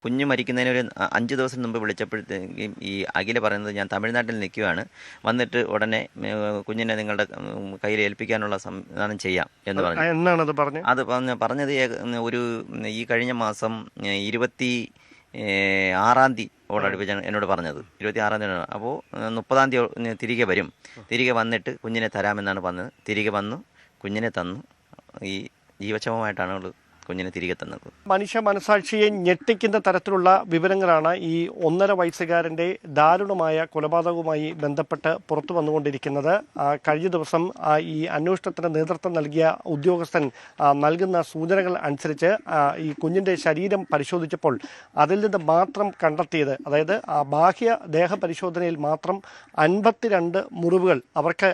കുഞ്ഞ് മരിക്കുന്നതിന് ഒരു 5 ദിവസം മുമ്പ് വിളിച്ചപ്പോഴത്തേക്കും ഈ അഖില പറയുന്നത് ഞാൻ തമിഴ്നാട്ടിൽ നിൽക്കുകയാണ്, വന്നിട്ട് ഉടനെ കുഞ്ഞിനെ നിങ്ങളുടെ കയ്യിൽ ഏൽപ്പിക്കാനുള്ള സംവിധാനം ചെയ്യാം എന്ന് പറഞ്ഞു. എന്നാണത് പറഞ്ഞത്? അത് പറഞ്ഞത് ഒരു ഈ കഴിഞ്ഞ മാസം 26-ാം തീയതിയോടടുപ്പിച്ചാണ് എന്നോട് പറഞ്ഞത്. 26-ാം തീയതി. അപ്പോൾ 30-ാം തീയതി തിരികെ വരും, തിരികെ വന്നിട്ട് കുഞ്ഞിനെ തരാമെന്നാണ് പറഞ്ഞത്. തിരികെ വന്നു, കുഞ്ഞിനെ തന്നു. ഈ ജീവക്ഷമമായിട്ടാണ് അവൾ കുഞ്ഞിനെ തിരികെ തന്നത്. മനുഷ്യ മനസാക്ഷിയെ ഞെട്ടിക്കുന്ന തരത്തിലുള്ള വിവരങ്ങളാണ് ഈ 1.5 വയസ്സുകാരൻ്റെ ദാരുണമായ കൊലപാതകവുമായി ബന്ധപ്പെട്ട് പുറത്തു വന്നുകൊണ്ടിരിക്കുന്നത്. കഴിഞ്ഞ ദിവസം ഈ അന്വേഷണത്തിന് നേതൃത്വം നൽകിയ ഉദ്യോഗസ്ഥൻ നൽകുന്ന സൂചനകൾ അനുസരിച്ച് ഈ കുഞ്ഞിൻ്റെ ശരീരം പരിശോധിച്ചപ്പോൾ അതിൽ നിന്ന് മാത്രം കണ്ടെത്തിയത്, അതായത് ബാഹ്യ ദേഹ പരിശോധനയിൽ മാത്രം 52 മുറിവുകൾ അവർക്ക്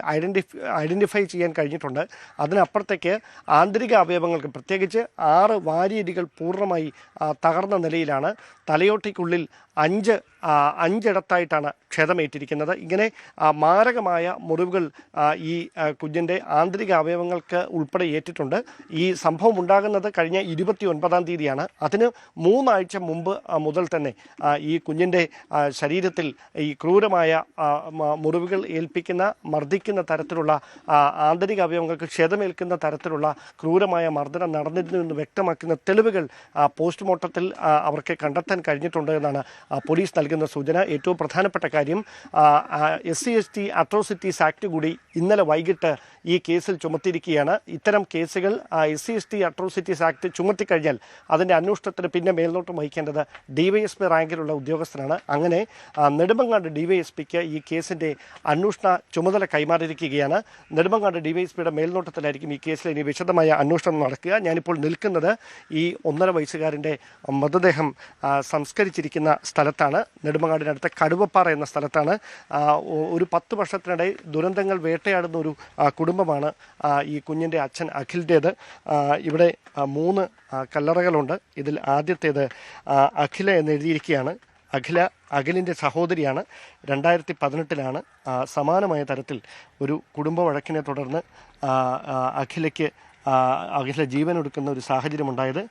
ഐഡൻറ്റിഫൈ ചെയ്യാൻ കഴിഞ്ഞിട്ടുണ്ട്. അതിനപ്പുറത്തേക്ക് ആന്തരിക അവയവങ്ങൾക്ക്, പ്രത്യേകിച്ച് 6 വാരിയരികൾ പൂർണ്ണമായി തകർന്ന നിലയിലാണ്. തലയോട്ടിക്കുള്ളിൽ 5 ഇടത്തായിട്ടാണ് ക്ഷതമേറ്റിരിക്കുന്നത്. ഇങ്ങനെ മാരകമായ മുറിവുകൾ ഈ കുഞ്ഞിൻ്റെ ആന്തരിക അവയവങ്ങൾക്ക് ഉൾപ്പെടെ ഏറ്റിട്ടുണ്ട്. ഈ സംഭവം ഉണ്ടാകുന്നത് കഴിഞ്ഞ 29-ാം തീയതിയാണ്. അതിന് 3 ആഴ്ച മുമ്പ് മുതൽ തന്നെ ഈ കുഞ്ഞിൻ്റെ ശരീരത്തിൽ ഈ ക്രൂരമായ മുറിവുകൾ ഏൽപ്പിക്കുന്ന, മർദ്ദിക്കുന്ന തരത്തിലുള്ള, ആന്തരിക അവയവങ്ങൾക്ക് ക്ഷതമേൽക്കുന്ന തരത്തിലുള്ള ക്രൂരമായ മർദ്ദനം നടന്നിരുന്നുവെന്ന് വ്യക്തമാക്കുന്ന തെളിവുകൾ പോസ്റ്റ്മോർട്ടത്തിൽ അവർക്ക് കണ്ടെത്താൻ കഴിഞ്ഞിട്ടുണ്ട് എന്നാണ് പോലീസ് നൽകുന്ന സൂചന. ഏറ്റവും പ്രധാനപ്പെട്ട കാര്യം, SC/ST അട്രോസിറ്റീസ് ആക്ട് കൂടി ഇന്നലെ വൈകിട്ട് ഈ കേസിൽ ചുമത്തിയിരിക്കുകയാണ്. ഇത്തരം കേസുകൾ SC/ST അട്രോസിറ്റീസ് ആക്ട് ചുമത്തിക്കഴിഞ്ഞാൽ അതിൻ്റെ അന്വേഷണത്തിന് പിന്നെ മേൽനോട്ടം വഹിക്കേണ്ടത് DYSP റാങ്കിലുള്ള ഉദ്യോഗസ്ഥനാണ്. അങ്ങനെ നെടുമങ്ങാട് DYSPക്ക് ഈ കേസിൻ്റെ അന്വേഷണ ചുമതല കൈമാറിയിരിക്കുകയാണ്. നെടുമങ്ങാട് DYSPയുടെ മേൽനോട്ടത്തിലായിരിക്കും ഈ കേസിൽ ഇനി വിശദമായ അന്വേഷണം നടക്കുക. ഞാനിപ്പോൾ നിൽക്കുന്നത് ഈ 1.5 വയസ്സുകാരൻ്റെ മൃതദേഹം സംസ്കരിച്ചിരിക്കുന്ന സ്ഥലത്താണ്. നെടുമങ്ങാടിനടുത്ത കടുവപ്പാറ എന്ന സ്ഥലത്താണ്. ഒരു 10 വർഷത്തിനിടെ ദുരന്തങ്ങൾ വേട്ടയാടുന്ന ഒരു കുടുംബമാണ് ഈ കുഞ്ഞിൻ്റെ അച്ഛൻ അഖിലിൻ്റേത്. ഇവിടെ 3 കല്ലറകളുണ്ട്. ഇതിൽ ആദ്യത്തേത് അഖില എന്ന് എഴുതിയിരിക്കുകയാണ്. അഖിലിൻ്റെ സഹോദരിയാണ്. 2018-ലാണ് സമാനമായ തരത്തിൽ ഒരു കുടുംബ വഴക്കിനെ തുടർന്ന് അഖില ജീവനൊടുക്കുന്ന ഒരു സാഹചര്യമുണ്ടായത്.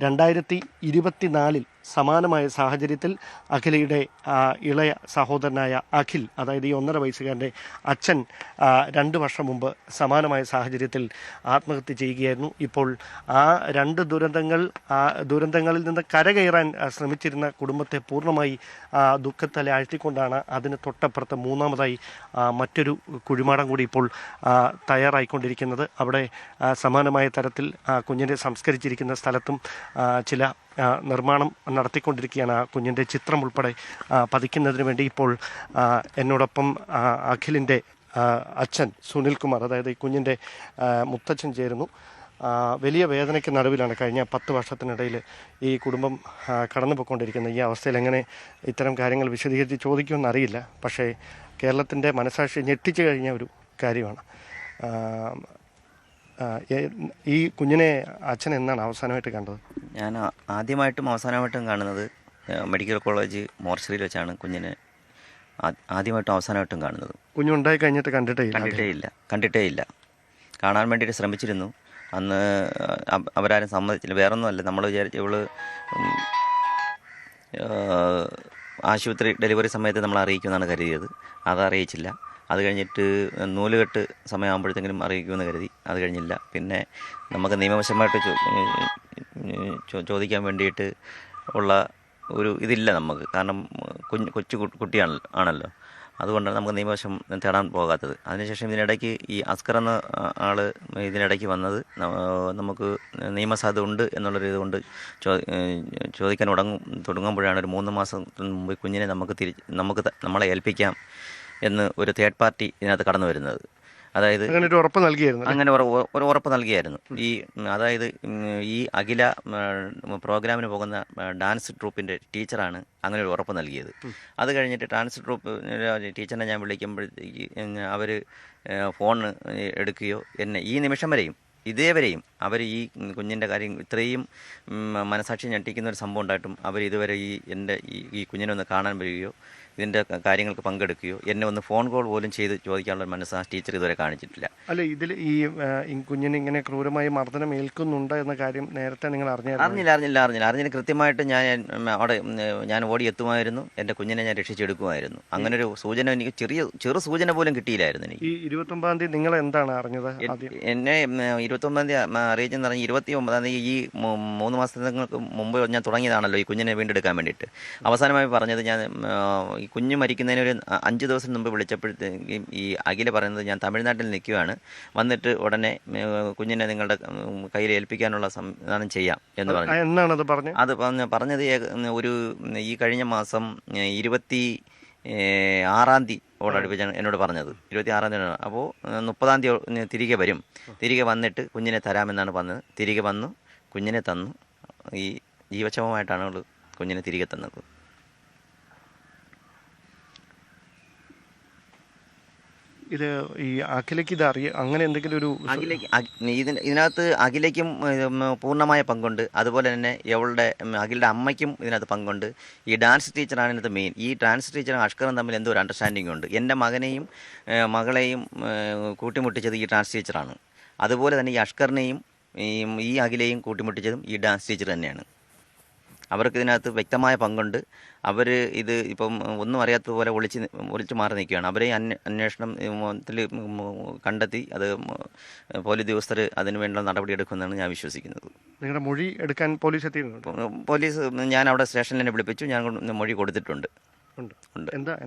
2024-ൽ സമാനമായ സാഹചര്യത്തിൽ അഖിലയുടെ ഇളയ സഹോദരനായ അഖിൽ, അതായത് ഈ 1.5 വയസ്സുകാരൻ്റെ അച്ഛൻ 2 വർഷം മുമ്പ് സമാനമായ സാഹചര്യത്തിൽ ആത്മഹത്യ ചെയ്യുകയായിരുന്നു. ഇപ്പോൾ ആ 2 ദുരന്തങ്ങളിൽ നിന്ന് കരകയറാൻ ശ്രമിച്ചിരുന്ന കുടുംബത്തെ പൂർണ്ണമായി ദുഃഖത്തല ആഴ്ത്തിക്കൊണ്ടാണ് അതിന് തൊട്ടപ്പുറത്ത് 3ാമതായി മറ്റൊരു കുഴിമാടം കൂടി ഇപ്പോൾ തയ്യാറായിക്കൊണ്ടിരിക്കുന്നത്. അവിടെ സമാനമായ തരത്തിൽ കുഞ്ഞിനെ സംസ്കരിച്ചിരിക്കുന്ന സ്ഥലത്തും ചില നിർമ്മാണം നടത്തിക്കൊണ്ടിരിക്കുകയാണ്. ആ കുഞ്ഞിൻ്റെ ചിത്രം ഉൾപ്പെടെ പതിക്കുന്നതിന് വേണ്ടി ഇപ്പോൾ എന്നോടൊപ്പം അഖിലിൻ്റെ അച്ഛൻ സുനിൽകുമാർ, അതായത് ഈ കുഞ്ഞിൻ്റെ മുത്തച്ഛൻ ചേരുന്നു. വലിയ വേദനയ്ക്ക് നടുവിലാണ് കഴിഞ്ഞ 10 വർഷത്തിനിടയിൽ ഈ കുടുംബം കടന്നു പോയിക്കൊണ്ടിരിക്കുന്നത്. ഈ അവസ്ഥയിൽ എങ്ങനെ ഇത്തരം കാര്യങ്ങൾ വിശദീകരിച്ച് ചോദിക്കുമെന്നറിയില്ല. പക്ഷേ കേരളത്തിൻ്റെ മനസാക്ഷി ഞെട്ടിച്ചു കഴിഞ്ഞ ഒരു കാര്യമാണ്. ഈ കുഞ്ഞിനെ അച്ഛൻ എന്നാണ് അവസാനമായിട്ട് കണ്ടത്? ഞാൻ ആദ്യമായിട്ടും അവസാനമായിട്ടും കാണുന്നത് മെഡിക്കൽ കോളേജ് മോർച്ചറിയിൽ വെച്ചാണ് കുഞ്ഞിനെ ആദ്യമായിട്ടും അവസാനമായിട്ടും കാണുന്നത്. കുഞ്ഞുണ്ടായി കഴിഞ്ഞിട്ട് കണ്ടിട്ടേ ഇല്ല. കാണാൻ വേണ്ടിയിട്ട് ശ്രമിച്ചിരുന്നു. അന്ന് അവരാരും സമ്മതിച്ചില്ല. വേറൊന്നുമല്ല, നമ്മൾ വിചാരിച്ചു ഇവള് ആശുപത്രി ഡെലിവറി സമയത്ത് നമ്മൾ അറിയിക്കുമെന്നാണ് കരുതിയത്. അതറിയിച്ചില്ല. അത് കഴിഞ്ഞിട്ട് നൂലുകെട്ട് സമയമാകുമ്പോഴത്തേക്കും അറിയിക്കുമെന്ന് കരുതി. അത് കഴിഞ്ഞില്ല. പിന്നെ നമുക്ക് നിയമവശമായിട്ട് ചോദിക്കാൻ വേണ്ടിയിട്ട് ഉള്ള ഒരു ഇതില്ല നമുക്ക്. കാരണം കൊച്ചു കുട്ടിയാണല്ലോ. അതുകൊണ്ടാണ് നമുക്ക് നിയമവശം തേടാൻ പോകാത്തത്. അതിനുശേഷം ഇതിനിടയ്ക്ക് ഈ അസ്കർ എന്ന ആൾ ഇതിനിടയ്ക്ക് വന്നത് നമുക്ക് നിയമസാധ്യത ഉണ്ട് എന്നുള്ളൊരു ഇതുകൊണ്ട് ചോദിക്കാൻ തുടങ്ങുമ്പോഴാണ് ഒരു 3 മാസത്തിന് മുമ്പ് കുഞ്ഞിനെ നമ്മളെ ഏൽപ്പിക്കാം എന്ന് ഒരു തേർഡ് പാർട്ടി ഇതിനകത്ത് കടന്നു വരുന്നത്. അതായത് അങ്ങനെ ഒരു ഉറപ്പ് നൽകിയായിരുന്നു. അതായത് ഈ അഖില പ്രോഗ്രാമിന് പോകുന്ന ഡാൻസ് ട്രൂപ്പിൻ്റെ ടീച്ചറാണ് അങ്ങനെ ഒരു ഉറപ്പ് നൽകിയത്. അത് കഴിഞ്ഞിട്ട് ഡാൻസ് ട്രൂപ്പ് ടീച്ചറിനെ ഞാൻ വിളിക്കുമ്പോഴത്തേക്ക് അവർ ഫോൺ എടുക്കുകയോ ഈ നിമിഷം വരെയും ഇതേവരെയും അവർ ഈ കുഞ്ഞിൻ്റെ കാര്യം ഇത്രയും മനസാക്ഷി ഞെട്ടിക്കുന്ന ഒരു സംഭവം ഉണ്ടായിട്ടും അവർ ഇതുവരെ ഈ കുഞ്ഞിനെ ഒന്ന് കാണാൻ വരികയോ ഇതിൻ്റെ കാര്യങ്ങൾക്ക് പങ്കെടുക്കുകയോ എന്നെ ഒന്ന് ഫോൺ കോൾ പോലും ചെയ്ത് ചോദിക്കാനുള്ള മനസ്സ് ആ ടീച്ചർ ഇതുവരെ കാണിച്ചിട്ടില്ല. അല്ല, ഇതിൽ ഈ കുഞ്ഞിന് ഇങ്ങനെ ക്രൂരമായി മർദ്ദനം ഏൽക്കുന്നുണ്ട് എന്ന കാര്യം നേരത്തെ നിങ്ങൾ അറിഞ്ഞില്ല. കൃത്യമായിട്ട് ഞാൻ ഓടി എത്തുമായിരുന്നു, എൻ്റെ കുഞ്ഞിനെ ഞാൻ രക്ഷിച്ചെടുക്കുമായിരുന്നു. അങ്ങനെ ഒരു സൂചന എനിക്ക് ചെറു സൂചന പോലും കിട്ടിയില്ലായിരുന്നു. എനിക്ക് ഈ 29-ാം തീയതി നിങ്ങൾ എന്താണ് അറിഞ്ഞത്? എന്നെ 29-ാം തീയതി അറിയിച്ചെന്ന് പറഞ്ഞാൽ 29-ാം തീയതി ഈ 3 മാസങ്ങൾക്ക് മുമ്പ് ഞാൻ തുടങ്ങിയതാണല്ലോ ഈ കുഞ്ഞിനെ വീണ്ടെടുക്കാൻ വേണ്ടിയിട്ട്. അവസാനമായി പറഞ്ഞത് ഞാൻ ഈ കുഞ്ഞ് മരിക്കുന്നതിന് ഒരു 5 ദിവസം മുമ്പ് വിളിച്ചപ്പോഴത്തേക്കും ഈ അഖില പറയുന്നത് ഞാൻ തമിഴ്നാട്ടിൽ നിൽക്കുകയാണ്, വന്നിട്ട് ഉടനെ കുഞ്ഞിനെ നിങ്ങളുടെ കയ്യിൽ ഏൽപ്പിക്കാനുള്ള സംവിധാനം ചെയ്യാം എന്ന് പറഞ്ഞു. എന്നാണത് പറഞ്ഞത്? അത് പറഞ്ഞത് ഒരു ഈ കഴിഞ്ഞ മാസം 26-ാം തീയതിയോടടുപ്പിച്ചാണ് എന്നോട് പറഞ്ഞത്. 26-ാം തീയതി. അപ്പോൾ 30-ാം തീയതി തിരികെ വരും, തിരികെ വന്നിട്ട് കുഞ്ഞിനെ തരാമെന്നാണ് പറഞ്ഞത്. തിരികെ വന്നു, കുഞ്ഞിനെ തന്നു. ഈ ജീവച്ഛവമായിട്ടാണ് അവൾ കുഞ്ഞിനെ തിരികെ തന്നത്. ഇത് ഈ അഖിലയ്ക്ക് ഇത് അങ്ങനെ എന്തെങ്കിലും ഒരു ഇതിനകത്ത് അഖിലയ്ക്കും പൂർണ്ണമായ പങ്കുണ്ട്. അതുപോലെ തന്നെ അഖിലയുടെ അമ്മയ്ക്കും ഇതിനകത്ത് പങ്കുണ്ട്. ഈ ഡാൻസ് ടീച്ചറാണ് ഇതിനകത്ത് മെയിൻ. ഈ ഡാൻസ് ടീച്ചറും അഷ്കറും തമ്മിൽ എന്തോ ഒരു അണ്ടർസ്റ്റാൻഡിംഗ് ഉണ്ട്. എൻ്റെ മകനെയും മകളെയും കൂട്ടിമുട്ടിച്ചത് ഈ ഡാൻസ് ടീച്ചറാണ്. അതുപോലെ തന്നെ ഈ അഷ്കറിനെയും ഈ അഖിലയും കൂട്ടിമുട്ടിച്ചതും ഈ ഡാൻസ് ടീച്ചർ തന്നെയാണ്. അവർക്ക് ഇതിനകത്ത് വ്യക്തമായ പങ്കുണ്ട്. അവർ ഇത് ഇപ്പം ഒന്നും അറിയാത്തതുപോലെ ഒളിച്ച് മാറി നിൽക്കുകയാണ്. അവരെ അന്വേഷണത്തിൽ കണ്ടെത്തി അത് പോലീസ് ഉദ്യോഗസ്ഥർ അതിനു വേണ്ട നടപടിയെടുക്കുമെന്നാണ് ഞാൻ വിശ്വസിക്കുന്നത്. നിങ്ങളുടെ മൊഴി എടുക്കാൻ പോലീസ് എത്തിയിരുന്നുണ്ട്? പോലീസ് ഞാൻ അവിടെ സ്റ്റേഷനിൽ തന്നെ വിളിപ്പിച്ചു. ഞാൻ മൊഴി കൊടുത്തിട്ടുണ്ട്.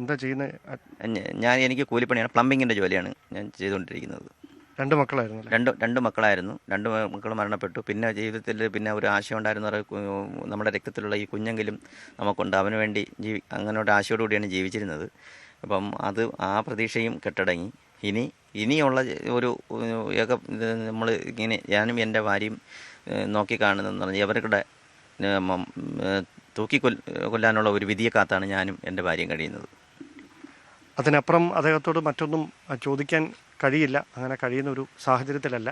എന്താ ചെയ്യുന്നത്? എനിക്ക് കൂലിപ്പണിയാണ്, പ്ലംബിങ്ങിൻ്റെ ജോലിയാണ് ഞാൻ ചെയ്തുകൊണ്ടിരിക്കുന്നത്. 2 മക്കളായിരുന്നു? രണ്ട് മക്കളായിരുന്നു. 2 മക്കൾ മരണപ്പെട്ടു. പിന്നെ ജീവിതത്തിൽ പിന്നെ ഒരു ആശയം ഉണ്ടായിരുന്ന നമ്മുടെ രക്തത്തിലുള്ള ഈ കുഞ്ഞെങ്കിലും നമുക്കുണ്ട്, അവന് വേണ്ടി അങ്ങനെ ഒരു ആശയോടുകൂടിയാണ് ജീവിച്ചിരുന്നത്. അപ്പം ആ പ്രതീക്ഷയും കെട്ടടങ്ങി. ഇനിയുള്ള ഒരു നമ്മൾ ഇങ്ങനെ ഞാനും എൻ്റെ ഭാര്യയും നോക്കിക്കാണുന്നതെന്ന് പറഞ്ഞാൽ അവരുടെ കൊല്ലാനുള്ള ഒരു വിധിയെ കാത്താണ് ഞാനും എൻ്റെ ഭാര്യയും കഴിയുന്നത്. അതിനപ്പുറം അദ്ദേഹത്തോട് മറ്റൊന്നും ചോദിക്കാൻ കഴിയില്ല. അങ്ങനെ കഴിയുന്ന ഒരു സാഹചര്യത്തിലല്ല.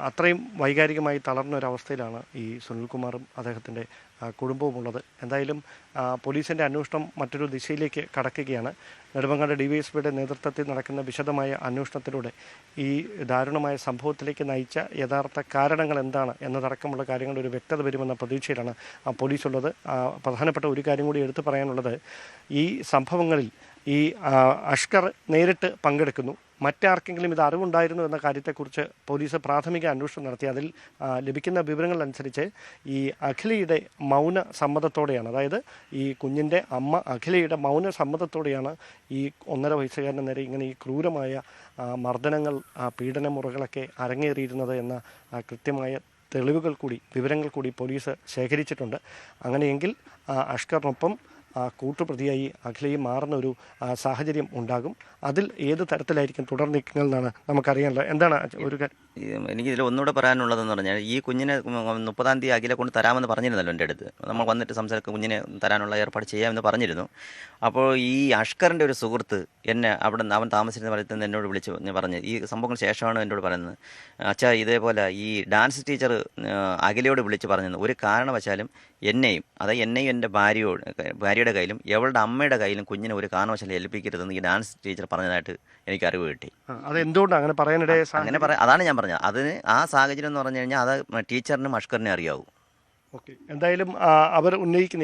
അത്രയും വൈകാരികമായി തളർന്ന ഒരവസ്ഥയിലാണ് ഈ സുനിൽകുമാറും അദ്ദേഹത്തിൻ്റെ കുടുംബവുമുള്ളത്. എന്തായാലും പോലീസിൻ്റെ അന്വേഷണം മറ്റൊരു ദിശയിലേക്ക് കടക്കുകയാണ്. നെടുമങ്ങാട് DYSPയുടെ നേതൃത്വത്തിൽ നടക്കുന്ന വിശദമായ അന്വേഷണത്തിലൂടെ ഈ ദാരുണമായ സംഭവത്തിലേക്ക് നയിച്ച യഥാർത്ഥ കാരണങ്ങൾ എന്താണ് എന്നതടക്കമുള്ള കാര്യങ്ങളുടെ ഒരു വ്യക്തത വരുമെന്ന പ്രതീക്ഷയിലാണ് പോലീസുള്ളത്. പ്രധാനപ്പെട്ട ഒരു കാര്യം കൂടി എടുത്തു പറയാനുള്ളത്, ഈ സംഭവങ്ങളിൽ ഈ അഷ്കർ നേരിട്ട് പങ്കെടുക്കുന്നു. മറ്റാർക്കെങ്കിലും ഇത് അറിവുണ്ടായിരുന്നു എന്ന കാര്യത്തെക്കുറിച്ച് പോലീസ് പ്രാഥമിക അന്വേഷണം നടത്തി. അതിൽ ലഭിക്കുന്ന വിവരങ്ങളനുസരിച്ച് ഈ അഖിലയുടെ മൗന സമ്മതത്തോടെയാണ്, അതായത് ഈ കുഞ്ഞിൻ്റെ അമ്മ അഖിലയുടെ മൗന സമ്മതത്തോടെയാണ് ഈ 1.5 വയസ്സുകാരന് നേരെ ഇങ്ങനെ ഈ ക്രൂരമായ മർദ്ദനങ്ങൾ, പീഡനമുറകളൊക്കെ അരങ്ങേറിയിരുന്നത് എന്ന കൃത്യമായ തെളിവുകൾ കൂടി വിവരങ്ങൾ കൂടി പോലീസ് ശേഖരിച്ചിട്ടുണ്ട്. അങ്ങനെയെങ്കിൽ അഷ്കറിനൊപ്പം കൂട്ടുപ്രതിയായി അഖിലയും മാറുന്ന ഒരു സാഹചര്യം ഉണ്ടാകും. അതിൽ ഏത് തരത്തിലായിരിക്കും തുടർ നീക്കങ്ങൾ എന്നാണ് നമുക്കറിയാനുള്ളത്. എന്താണ് ഒരു എനിക്കിതിൽ ഒന്നുകൂടെ പറയാനുള്ളതെന്ന് പറഞ്ഞാൽ, ഈ കുഞ്ഞിനെ 30-ാം തീയതി അഖിലെ കൊണ്ട് തരാമെന്ന് പറഞ്ഞിരുന്നല്ലോ എൻ്റെ അടുത്ത്. നമ്മൾ വന്നിട്ട് സംസാരിക്കുക കുഞ്ഞിനെ തരാനുള്ള ഏർപ്പാട് ചെയ്യാമെന്ന് പറഞ്ഞിരുന്നു. അപ്പോൾ ഈ അഷ്കറിൻ്റെ ഒരു സുഹൃത്ത് എന്നെ അവൻ താമസിച്ചിരുന്ന സ്ഥലത്ത് എന്നോട് വിളിച്ച് പറഞ്ഞ് ഈ സംഭവത്തിന് ശേഷമാണ് എന്നോട് പറയുന്നത്, അച്ഛാ ഇതേപോലെ ഈ ഡാൻസ് ടീച്ചർ അഖിലയോട് വിളിച്ച് പറഞ്ഞത് ഒരു കാരണവശാലും എന്നെയും എൻ്റെ ഭാര്യയുടെ കയ്യിലും അവളുടെ അമ്മയുടെ കയ്യിലും കുഞ്ഞിനെ ഒരു കാരണവശാലും ഏൽപ്പിക്കരുതെന്ന് ഈ ഡാൻസ് ടീച്ചർ പറഞ്ഞതായിട്ട് എനിക്ക് അറിവ് കിട്ടി. അതെന്തുകൊണ്ടാണ് അങ്ങനെ പറയാനിടയെ? അതാണ് ഞാൻ പറഞ്ഞത്. അതിന് ആ സാഹചര്യം എന്ന് പറഞ്ഞു കഴിഞ്ഞാൽ അത് ടീച്ചറിനും അഷ്കറിനെ അറിയാവൂ. ഓക്കെ, എന്തായാലും അവർ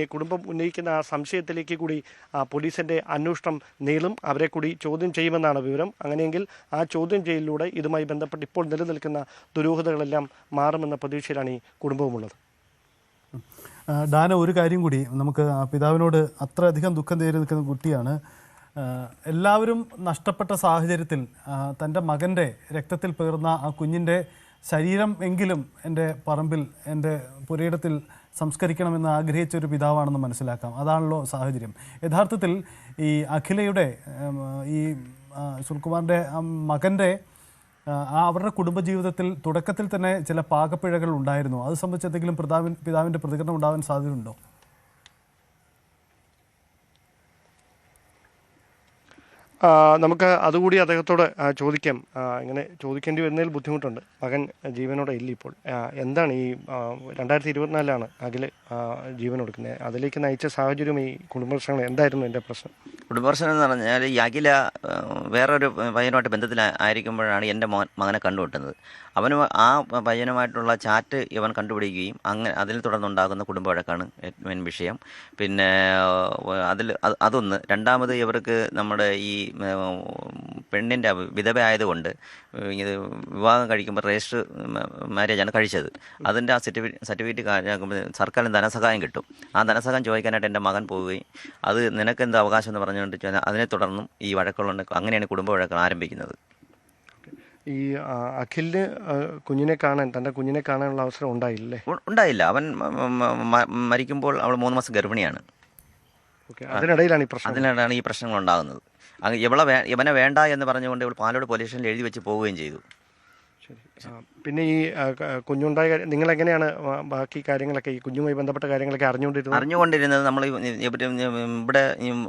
ഈ കുടുംബം ഉന്നയിക്കുന്ന ആ സംശയത്തിലേക്ക് കൂടി പോലീസിൻ്റെ അന്വേഷണം നീളും. അവരെ കൂടി ചോദ്യം ചെയ്യുമെന്നാണ് വിവരം. അങ്ങനെയെങ്കിൽ ആ ചോദ്യം ചെയ്യലിലൂടെ ഇതുമായി ബന്ധപ്പെട്ട് ഇപ്പോൾ നിലനിൽക്കുന്ന ദുരൂഹതകളെല്ലാം മാറുമെന്ന പ്രതീക്ഷയിലാണ് ഈ കുടുംബവുമുള്ളത്. ഡാന, ഒരു കാര്യം കൂടി, നമുക്ക് പിതാവിനോട് അത്രയധികം ദുഃഖം നേരി നിൽക്കുന്ന കുട്ടിയാണ്. എല്ലാവരും നഷ്ടപ്പെട്ട സാഹചര്യത്തിൽ തൻ്റെ മകൻ്റെ രക്തത്തിൽ പേർന്ന ആ കുഞ്ഞിൻ്റെ ശരീരം എങ്കിലും എൻ്റെ പറമ്പിൽ, എൻ്റെ പുരയിടത്തിൽ സംസ്കരിക്കണമെന്ന് ആഗ്രഹിച്ച ഒരു പിതാവാണെന്ന് മനസ്സിലാക്കാം. അതാണല്ലോ സാഹചര്യം. യഥാർത്ഥത്തിൽ ഈ അഖിലയുടെ ഈ സുനിൽകുമാറിൻ്റെ മകൻ്റെ അവരുടെ കുടുംബജീവിതത്തിൽ തുടക്കത്തിൽ തന്നെ ചില പാകപ്പിഴകൾ ഉണ്ടായിരുന്നു. അത് സംബന്ധിച്ച് എന്തെങ്കിലും പിതാവിൻ്റെ പ്രതികരണം ഉണ്ടാവാൻ സാധ്യതയുണ്ടോ? നമുക്ക് അതുകൂടി അദ്ദേഹത്തോട് ചോദിക്കാം. ഇങ്ങനെ ചോദിക്കേണ്ടി വരുന്നതിൽ ബുദ്ധിമുട്ടുണ്ട്. മകൻ ജീവനോടെ ഇല്ല ഇപ്പോൾ. എന്താണ് ഈ 2024 അഖിൽ ജീവൻ കൊടുക്കുന്നത്? അതിലേക്ക് നയിച്ച സാഹചര്യം, ഈ കുടുംബ പ്രശ്നങ്ങൾ എന്തായിരുന്നു എൻ്റെ പ്രശ്നം? കുടുംബപ്രശ്നം എന്ന് പറഞ്ഞാൽ ഈ അഖില വേറൊരു പയ്യനുമായിട്ട് ബന്ധത്തിലായിരിക്കുമ്പോഴാണ് എൻ്റെ മകനെ കണ്ടുമുട്ടുന്നത്. അവന് ആ പയ്യനുമായിട്ടുള്ള ചാറ്റ് ഇവൻ കണ്ടുപിടിക്കുകയും അങ്ങനെ അതിൽ തുടർന്നുണ്ടാകുന്ന കുടുംബ വഴക്കാണ് മെയിൻ വിഷയം. പിന്നെ അതൊന്ന്. രണ്ടാമത് ഇവർക്ക് നമ്മുടെ ഈ പെണ്ണിൻ്റെ വിധവ ആയതുകൊണ്ട് ഇത് വിവാഹം കഴിക്കുമ്പോൾ രജിസ്റ്റർ മാരേജാണ് കഴിച്ചത്. അതിൻ്റെ ആ സർട്ടിഫിക്കറ്റ് കാര്യമാക്കുമ്പോൾ സർക്കാരിന് ധനസഹായം കിട്ടും. ആ ധനസഹായം ചോദിക്കാനായിട്ട് എൻ്റെ മകൻ പോവുകയും അത് നിനക്കെന്ത് അവകാശം എന്ന് പറഞ്ഞുകൊണ്ട് അതിനെ തുടർന്നും ഈ വഴക്കുകളുണ്ട്. അങ്ങനെയാണ് കുടുംബ വഴക്കുകൾ ആരംഭിക്കുന്നത്. ഈ അഖിലിന് തൻ്റെ കുഞ്ഞിനെ കാണാനുള്ള അവസരം ഉണ്ടായില്ലേ? ഉണ്ടായില്ല. അവൻ മരിക്കുമ്പോൾ അവൾ 3 മാസം ഗർഭിണിയാണ്. അതിനിടയിലാണ് ഈ പ്രശ്നങ്ങൾ ഉണ്ടാകുന്നത്. ഇവനെ വേണ്ട എന്ന് പറഞ്ഞുകൊണ്ട് ഇവൾ പാലോട് പോലീസ് സ്റ്റേഷനിൽ എഴുതി വെച്ച് പോവുകയും ചെയ്തു. ശരി. പിന്നെ ഈ കുഞ്ഞുണ്ടായ നിങ്ങൾ എങ്ങനെയാണ് ബാക്കി കാര്യങ്ങളൊക്കെ, ഈ കുഞ്ഞുമായി ബന്ധപ്പെട്ട കാര്യങ്ങളൊക്കെ അറിഞ്ഞുകൊണ്ടിരുന്നത്? നമ്മൾ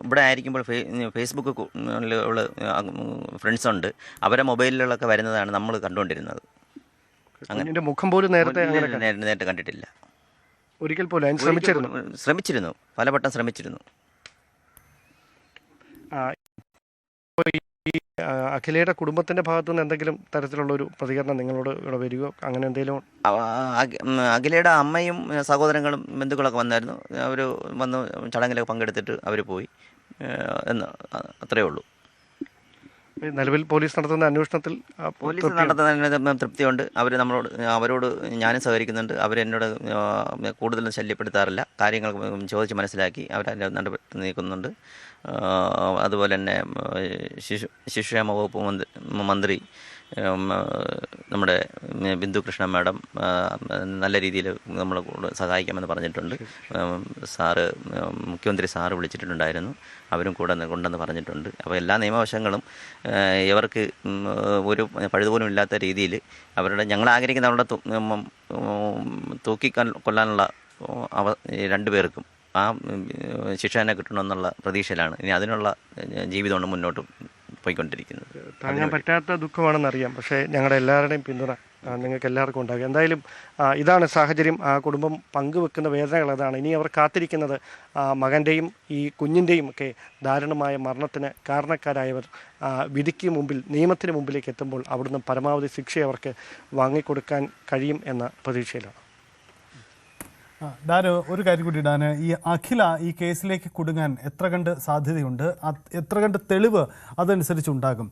ഇവിടെ ആയിരിക്കുമ്പോൾ ഫേസ്ബുക്ക് ഫ്രണ്ട്സ് ഉണ്ട്, അവരെ മൊബൈലിലൊക്കെ വരുന്നതാണ് നമ്മൾ കണ്ടുകൊണ്ടിരുന്നത്. അങ്ങനെ മുഖം പോലും നേരത്തെ കണ്ടിട്ടില്ല. ഒരിക്കൽ പോലും ശ്രമിച്ചിരുന്നു, പലവട്ടം ശ്രമിച്ചിരുന്നു. അഖിലയുടെ കുടുംബത്തിന്റെ ഭാഗത്തു നിന്ന് എന്തെങ്കിലും തരത്തിലുള്ള ഒരു പ്രതികരണം നിങ്ങളോട് ഇവിടെ വരികയോ അങ്ങനെ എന്തെങ്കിലും? അഖിലയുടെ അമ്മയും സഹോദരങ്ങളും ബന്ധുക്കളൊക്കെ വന്നായിരുന്നു. അവർ വന്ന് ചടങ്ങിലൊക്കെ പങ്കെടുത്തിട്ട് അവർ പോയി എന്ന് അത്രയേ ഉള്ളൂ. നിലവിൽ പോലീസ് നടത്തുന്ന അന്വേഷണത്തിൽ തൃപ്തിയുണ്ട്. അവരോട് ഞാനും സഹകരിക്കുന്നുണ്ട്. അവരെന്നോട് കൂടുതലും ശല്യപ്പെടുത്താറില്ല. കാര്യങ്ങൾ ചോദിച്ച് മനസ്സിലാക്കി അവരതിൻ്റെ നടപടി നീക്കുന്നുണ്ട്. അതുപോലെ തന്നെ ശിശുക്ഷേമ വകുപ്പ് മന്ത്രി നമ്മുടെ ബിന്ദു കൃഷ്ണ മാഡം നല്ല രീതിയിൽ നമ്മളെ കൂടെ സഹായിക്കാമെന്ന് പറഞ്ഞിട്ടുണ്ട്. മുഖ്യമന്ത്രി സാറ് വിളിച്ചിട്ടുണ്ടായിരുന്നു, അവരും കൂടെ ഉണ്ടെന്ന് പറഞ്ഞിട്ടുണ്ട്. അപ്പോൾ എല്ലാ നിയമവശങ്ങളും ഇവർക്ക് ഒരു പഴുതുപോലും ഇല്ലാത്ത രീതിയിൽ ഞങ്ങൾ ആഗ്രഹിക്കുന്ന അവരുടെ കൊല്ലാനുള്ള രണ്ടുപേർക്കും ആ ശിക്ഷ തന്നെ കിട്ടണമെന്നുള്ള പ്രതീക്ഷയിലാണ്. ഇനി അതിനുള്ള ജീവിതമാണ് മുന്നോട്ട് പോയിക്കൊണ്ടിരിക്കുന്നത്. താങ്ങാൻ പറ്റാത്ത ദുഃഖമാണെന്നറിയാം, പക്ഷേ ഞങ്ങളുടെ എല്ലാവരുടെയും പിന്തുണ നിങ്ങൾക്ക് എല്ലാവർക്കും ഉണ്ടാകും. എന്തായാലും ഇതാണ് സാഹചര്യം. ആ കുടുംബം പങ്കുവെക്കുന്ന വേദനകൾ അതാണ്. ഇനി അവർ കാത്തിരിക്കുന്നത് മകൻ്റെയും ഈ കുഞ്ഞിൻ്റെയും ഒക്കെ ദാരുണമായ മരണത്തിന് കാരണക്കാരായവർ വിധിക്ക് മുമ്പിൽ, നിയമത്തിന് മുമ്പിലേക്ക് എത്തുമ്പോൾ അവിടുന്ന് പരമാവധി ശിക്ഷ അവർക്ക് വാങ്ങിക്കൊടുക്കാൻ കഴിയും എന്ന പ്രതീക്ഷയിലാണ്. ഡാന്, ഒരു കാര്യം കൂടി ഡാന്, ഈ അഖില ഈ കേസിലേക്ക് കുടുങ്ങാൻ എത്ര കണ്ട് സാധ്യതയുണ്ട്, എത്ര കണ്ട് തെളിവ് അതനുസരിച്ച് ഉണ്ടാകും?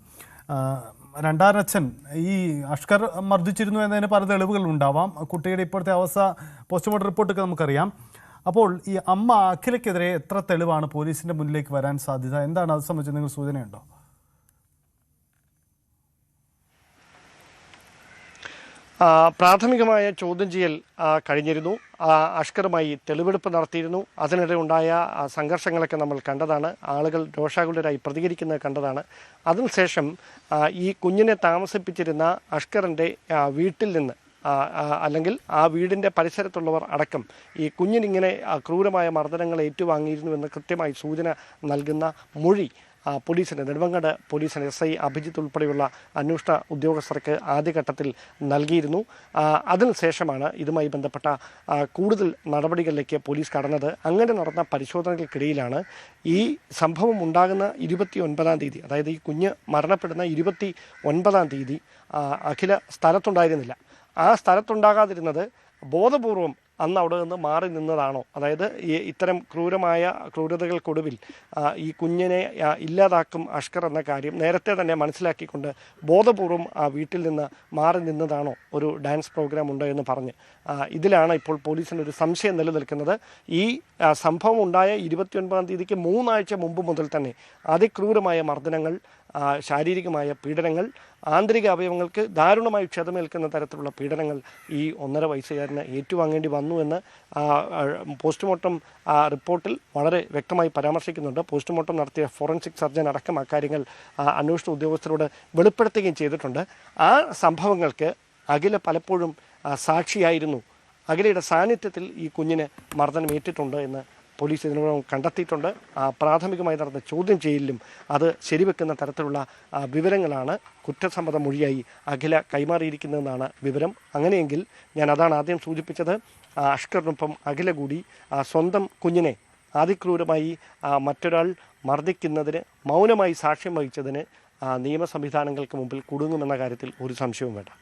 രണ്ടാനച്ഛൻ ഈ അഷ്കർ മർദ്ദിച്ചിരുന്നു എന്നതിന് പല തെളിവുകൾ ഉണ്ടാവാം. കുട്ടിയുടെ ഇപ്പോഴത്തെ അവസ്ഥ പോസ്റ്റ്മോർട്ടം റിപ്പോർട്ടൊക്കെ നമുക്കറിയാം. അപ്പോൾ ഈ അമ്മ അഖിലയ്ക്കെതിരെ എത്ര തെളിവാണ് പോലീസിൻ്റെ മുന്നിലേക്ക് വരാൻ സാധ്യത? എന്താണ് അത് സംബന്ധിച്ച് നിങ്ങൾ സൂചനയുണ്ടോ? പ്രാഥമികമായ ചോദ്യം ചെയ്യൽ കഴിഞ്ഞിരുന്നു. അഷ്കറുമായി തെളിവെടുപ്പ് നടത്തിയിരുന്നു. അതിനിടെ ഉണ്ടായ സംഘർഷങ്ങളൊക്കെ നമ്മൾ കണ്ടതാണ്. ആളുകൾ രോഷാകുലരായി പ്രതികരിക്കുന്നത് കണ്ടതാണ്. അതിനുശേഷം ഈ കുഞ്ഞിനെ താമസിപ്പിച്ചിരുന്ന അഷ്കറിൻ്റെ വീട്ടിൽ നിന്ന് അല്ലെങ്കിൽ ആ വീടിൻ്റെ പരിസരത്തുള്ളവർ അടക്കം ഈ കുഞ്ഞിനിങ്ങനെ ക്രൂരമായ മർദ്ദനങ്ങൾ ഏറ്റുവാങ്ങിയിരുന്നുവെന്ന് കൃത്യമായി സൂചന നൽകുന്ന മൊഴി പോലീസിന്, നെടുമങ്ങാട് പോലീസിന് SI അഭിജിത്ത് ഉൾപ്പെടെയുള്ള അന്വേഷണ ഉദ്യോഗസ്ഥർക്ക് ആദ്യഘട്ടത്തിൽ നൽകിയിരുന്നു. അതിനുശേശമാണ് ഇതുമായി ബന്ധപ്പെട്ട കൂടുതൽ നടപടികളിലേക്ക് പോലീസ് കടന്നത്. അങ്ങനെ നടന്ന പരിശോധനകൾക്കിടയിലാണ് ഈ സംഭവം ഉണ്ടാകുന്ന 29-ാം തീയതി, അതായത് ഈ കുഞ്ഞ് മരണപ്പെടുന്ന 29-ാം തീയതി അഖില സ്ഥലത്തുണ്ടായിരുന്നില്ല. ആ സ്ഥലത്തുണ്ടാകാതിരുന്നത് ബോധപൂർവം അന്ന് അവിടെ നിന്ന് മാറി നിന്നതാണോ? അതായത് ഇത്തരം ക്രൂരതകൾക്കൊടുവിൽ ഈ കുഞ്ഞിനെ ഇല്ലാതാക്കും അഷ്കർ എന്ന കാര്യം നേരത്തെ തന്നെ മനസ്സിലാക്കിക്കൊണ്ട് ബോധപൂർവം ആ വീട്ടിൽ നിന്ന് മാറി നിന്നതാണോ ഒരു ഡാൻസ് പ്രോഗ്രാം ഉണ്ട് എന്ന് പറഞ്ഞ്? ഇതിലാണ് ഇപ്പോൾ പോലീസിനൊരു സംശയം നിലനിൽക്കുന്നത്. ഈ സംഭവം ഉണ്ടായ 29-ാം തീയതിക്ക് 3 ആഴ്ച മുമ്പ് മുതൽ തന്നെ അതിക്രൂരമായ മർദ്ദനങ്ങൾ, ശാരീരികമായ പീഡനങ്ങൾ, ആന്തരിക അവയവങ്ങൾക്ക് ദാരുണമായി ക്ഷതമേൽക്കുന്ന തരത്തിലുള്ള പീഡനങ്ങൾ ഈ 1.5 വയസ്സുകാരന് ഏറ്റുവാങ്ങേണ്ടി വന്നു എന്ന് പോസ്റ്റ്മോർട്ടം റിപ്പോർട്ടിൽ വളരെ വ്യക്തമായി പരാമർശിക്കുന്നുണ്ട്. പോസ്റ്റ്മോർട്ടം നടത്തിയ ഫോറൻസിക് സർജൻ അടക്കം അക്കാര്യങ്ങൾ അന്വേഷണ ഉദ്യോഗസ്ഥരോട് വെളിപ്പെടുത്തുകയും ചെയ്തിട്ടുണ്ട്. ആ സംഭവങ്ങൾക്ക് അഖില പലപ്പോഴും സാക്ഷിയായിരുന്നു. അഖിലയുടെ സാന്നിധ്യത്തിൽ ഈ കുഞ്ഞിന് മർദ്ദനം ഏറ്റിട്ടുണ്ട് എന്ന് പോലീസ് ഇതിനോട് കണ്ടെത്തിയിട്ടുണ്ട്. പ്രാഥമികമായി നടന്ന ചോദ്യം ചെയ്യലിലും അത് ശരിവെക്കുന്ന തരത്തിലുള്ള വിവരങ്ങളാണ് കുറ്റസമ്മത മൊഴിയായി അഖില കൈമാറിയിരിക്കുന്നതെന്നാണ് വിവരം. അങ്ങനെയെങ്കിൽ ഞാൻ അതാണ് ആദ്യം സൂചിപ്പിച്ചത്, അഷ്കറിനൊപ്പം അഖില കൂടി സ്വന്തം കുഞ്ഞിനെ അതിക്രൂരമായി മറ്റൊരാൾ മർദ്ദിക്കുന്നതിന് മൗനമായി സാക്ഷ്യം വഹിച്ചതിന് നിയമ സംവിധാനങ്ങൾക്ക് മുമ്പിൽ കുടുങ്ങുമെന്ന കാര്യത്തിൽ ഒരു സംശയവും വേണ്ട.